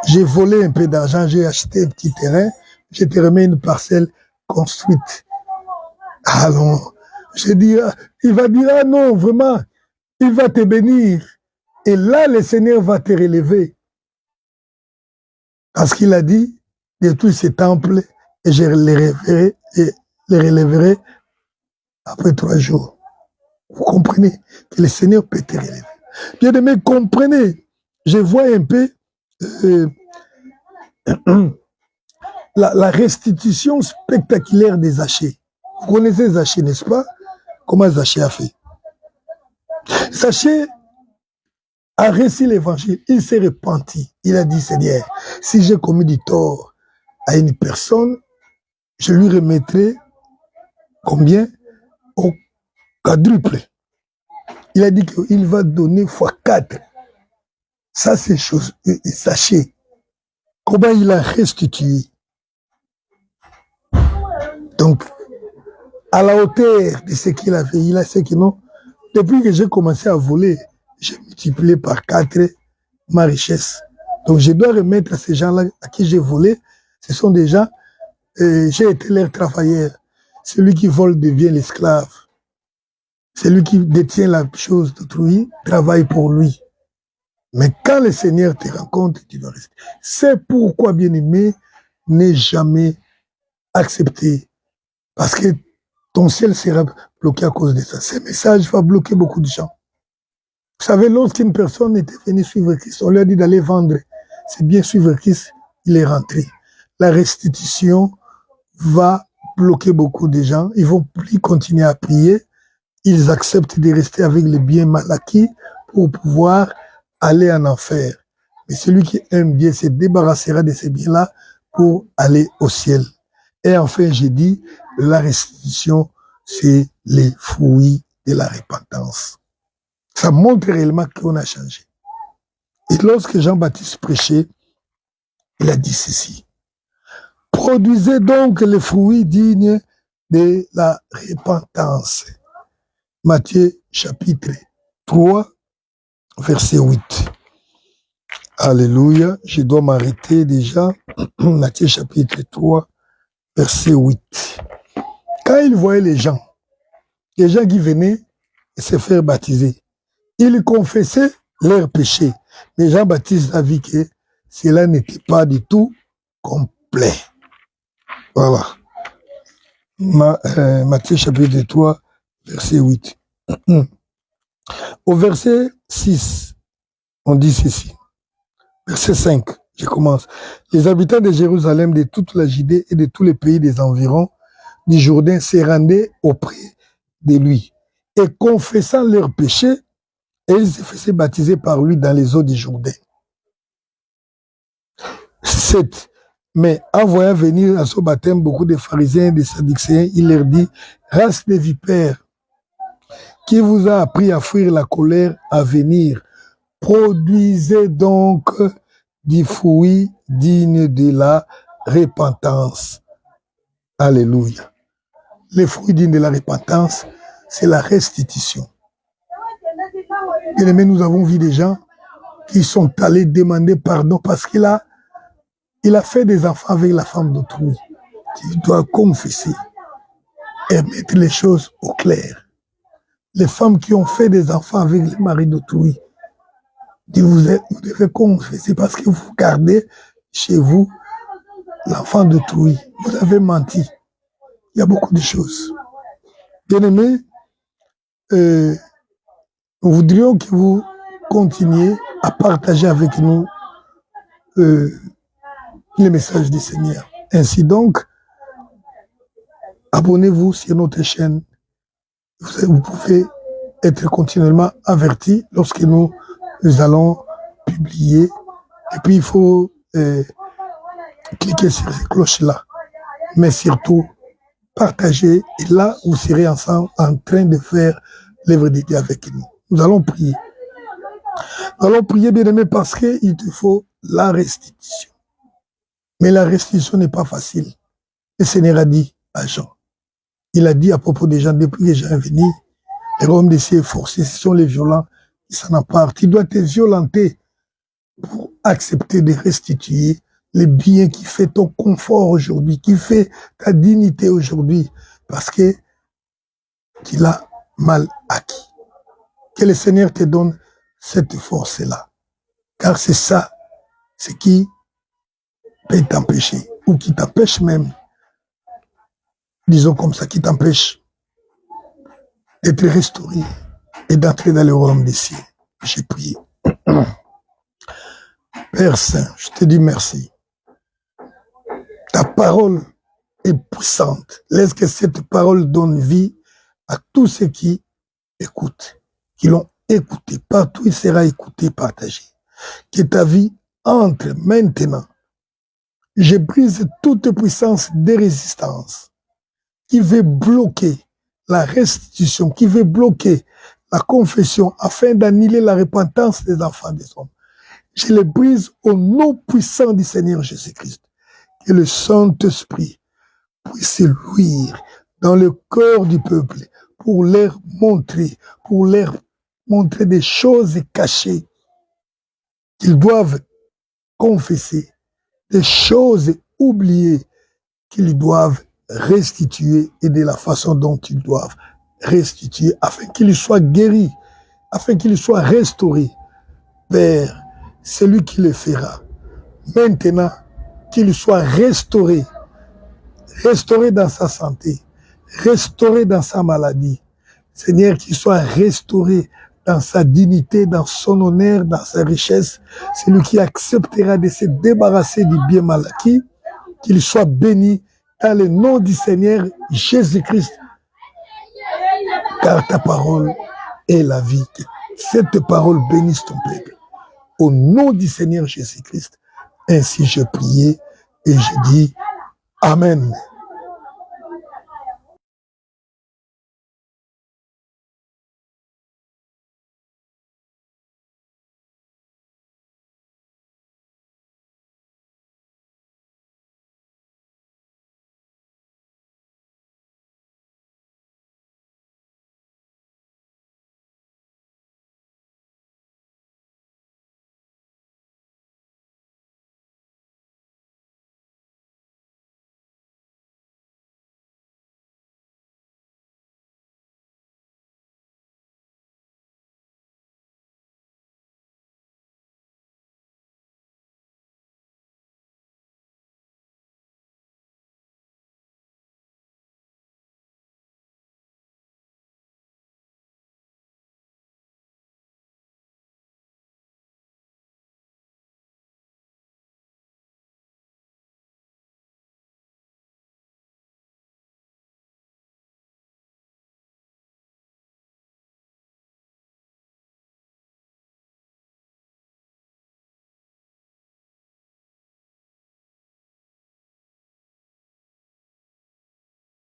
J'ai volé un peu d'argent, j'ai acheté un petit terrain, je te remets une parcelle construite. Alors, je dis, il va dire, ah non, vraiment, il va te bénir. Et là, le Seigneur va te relever. Parce qu'il a dit, de tous ces temples, et je les relèverai après 3 jours. Vous comprenez que le Seigneur peut te relever. Bien aimé, comprenez, je vois un peu la restitution spectaculaire des Zachée. Vous connaissez Zachée, n'est-ce pas? Comment Zachée a fait? Zachée a reçu l'évangile, il s'est repenti. Il a dit, Seigneur, si j'ai commis du tort à une personne, je lui remettrai combien? Au quadruple. Il a dit qu'il va donner x4. Ça, c'est chose. Sachez comment il a restitué. Donc, à la hauteur de ce qu'il a fait, il a dit que non. Depuis que j'ai commencé à voler, j'ai multiplié par 4 ma richesse. Donc, je dois remettre à ces gens-là à qui j'ai volé. Ce sont des gens, j'ai été leur travailleur. Celui qui vole devient l'esclave. Celui qui détient la chose d'autrui travaille pour lui. Mais quand le Seigneur te rencontre, tu dois rester. C'est pourquoi, bien-aimé, n'aie jamais accepté. Parce que ton ciel sera bloqué à cause de ça. Ce message va bloquer beaucoup de gens. Vous savez, lorsqu'une personne était venue suivre Christ, on lui a dit d'aller vendre. C'est bien suivre Christ, il est rentré. La restitution va bloquer beaucoup de gens. Ils vont plus continuer à prier. Ils acceptent de rester avec les biens mal acquis pour pouvoir aller en enfer. Mais celui qui aime bien se débarrassera de ces biens-là pour aller au ciel. Et enfin, j'ai dit, la restitution, c'est les fruits de la repentance. Ça montre réellement qu'on a changé. Et lorsque Jean-Baptiste prêchait, il a dit ceci. Produisez donc les fruits dignes de la repentance. Matthieu chapitre 3, verset 8. Alléluia. Je dois m'arrêter déjà. Matthieu chapitre 3, verset 8. Quand il voyait les gens qui venaient se faire baptiser, ils confessaient leurs péchés. Mais Jean-Baptiste a vu que cela n'était pas du tout complet. Voilà. Matthieu chapitre 3, verset 8. Au verset 6, on dit ceci. Verset 5, je commence. Les habitants de Jérusalem, de toute la Judée et de tous les pays des environs du Jourdain se rendaient auprès de lui et confessant leurs péchés, et ils se faisaient baptiser par lui dans les eaux du Jourdain. 7. Mais en voyant venir à son baptême beaucoup de pharisiens et de sadducéens, il leur dit, race de vipères, qui vous a appris à fuir la colère à venir, produisez donc des fruits dignes de la repentance. Alléluia. Les fruits dignes de la repentance, c'est la restitution. Bien aimé, nous avons vu des gens qui sont allés demander pardon parce qu'il a fait des enfants avec la femme d'autrui. Il doit confesser et mettre les choses au clair. Les femmes qui ont fait des enfants avec les maris d'autrui, vous devez confesser parce que vous gardez chez vous l'enfant d'autrui. Vous avez menti. Il y a beaucoup de choses. Bien aimé, nous voudrions que vous continuiez à partager avec nous les messages du Seigneur. Ainsi donc, abonnez-vous sur notre chaîne. Vous pouvez être continuellement avertis lorsque nous allons publier. Et puis, il faut cliquer sur ces cloches-là. Mais surtout, partagez. Et là, vous serez ensemble en train de faire l'œuvre de Dieu avec nous. Nous allons prier. Nous allons prier, bien-aimé, parce qu'il te faut la restitution. Mais la restitution n'est pas facile. Le Seigneur a dit à Jean. Il a dit à propos des gens, depuis que Jean est venu, les royaumes des cieux forcés, ce sont les violents qui s'en emparent. Tu dois te violenter pour accepter de restituer les biens qui fait ton confort aujourd'hui, qui fait ta dignité aujourd'hui, parce que tu l'as mal acquis. Que le Seigneur te donne cette force-là. Car c'est ça, ce qui peut t'empêcher, ou qui t'empêche même, disons comme ça, qui t'empêche d'être restauré et d'entrer dans le royaume des cieux. J'ai prié. Père Saint, je te dis merci. Ta parole est puissante. Laisse que cette parole donne vie à tous ceux qui écoutent, qui l'ont écouté. Partout il sera écouté, partagé. Que ta vie entre maintenant. Je brise toute puissance de résistance qui veut bloquer la restitution, qui veut bloquer la confession afin d'annuler la repentance des enfants des hommes. Je les brise au nom puissant du Seigneur Jésus-Christ. Que le Saint-Esprit puisse luire dans le cœur du peuple pour leur montrer des choses cachées qu'ils doivent confesser, des choses oubliées qu'ils doivent restituer et de la façon dont ils doivent restituer afin qu'ils soient guéris, afin qu'ils soient restaurés. Père, c'est lui qui le fera. Maintenant, qu'il soit restauré, restauré dans sa santé, restauré dans sa maladie. Seigneur, qu'il soit restauré dans sa dignité, dans son honneur, dans sa richesse. C'est lui qui acceptera de se débarrasser du bien mal acquis. Qu'il soit béni dans le nom du Seigneur Jésus-Christ. Car ta parole est la vie. Que cette parole bénisse ton peuple. Au nom du Seigneur Jésus-Christ. Ainsi je priais et je dis Amen.